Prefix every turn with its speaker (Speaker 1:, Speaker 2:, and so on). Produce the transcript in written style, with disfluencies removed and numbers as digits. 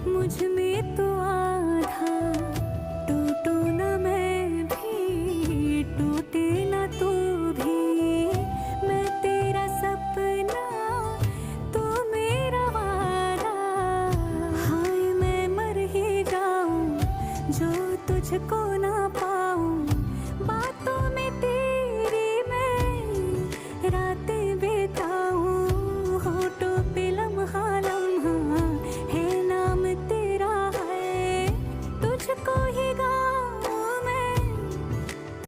Speaker 1: मुझ में तो आधा। टूटू ना मैं भी, टूटे ना तू भी। मैं तेरा सपना, तू मेरा वादा। हाय मैं मर ही जाऊं जो तुझको ना पाऊं। बातों में तेरी मैं रातें बिताऊं। होठों पे लम्हा लम्हा है नाम तेरा है। तुझको